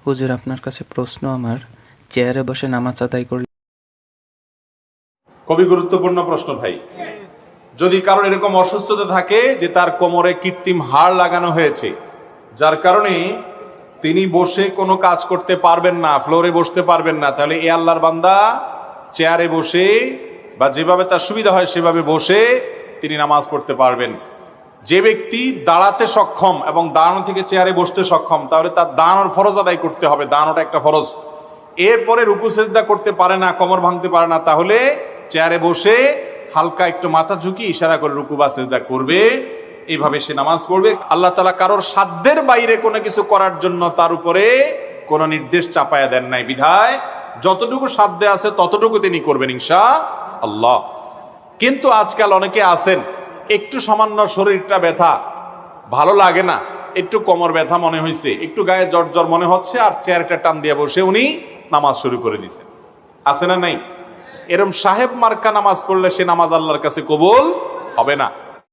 হুজুর, আপনার কাছে প্রশ্ন আমার, চেয়ারে বসে নামাজ আদায় করলে? খুবই গুরুত্বপূর্ণ প্রশ্ন ভাই। যদি কারোর এরকম অসুস্থতা থাকে যে তার কোমরে কৃত্রিম হাড় লাগানো হয়েছে, যার কারণে তিনি বসে কোনো কাজ করতে পারবেন না, ফ্লোরে বসতে পারবেন না, তাহলে এ আল্লাহর বান্দা চেয়ারে বসে বা যেভাবে তার সুবিধা হয় সেভাবে বসে তিনি নামাজ পড়তে পারবেন। যে ব্যক্তি দাঁড়াতে সক্ষম এবং দাঁড়ানো থেকে চেয়ারে বসতে সক্ষম, তাহলে তার দাঁড়ানোর ফরজ আদায় করতে হবে, দাঁড়ানোটা একটা ফরজ। এরপরে রুকু সেজদা করতে পারে না, কোমর ভাঙতে পারে না, তাহলে চেয়ারে বসে হালকা একটু মাথা ঝুঁকি ইশারা করে রুকু বা সেজদা করবে, এইভাবে সে নামাজ পড়বে। আল্লাহ তাআলা কারোর সাধ্যের বাইরে কোনো কিছু করার জন্য তার উপরে কোনো নির্দেশ চাপায়া দেন নাই, বিধায় যতটুকু সাধ্যে আছে ততটুকু তিনি করবেন ইনশাআল্লাহ। কিন্তু আজকাল অনেকে আছেন, একটু সামান্য শরীরটা ব্যথা, ভালো লাগে না, একটু কোমর ব্যথা মনে হয়েছে, একটু গায়ে জ্বর জ্বর মনে হচ্ছে, আর চেয়ারটা টান দিয়ে বসে উনি নামাজ শুরু করে দিয়েছেন। আছে না নাই? এরম সাহেব মার্কা নামাজ পড়লে সে নামাজ আল্লাহর কাছে কবুল হবে না।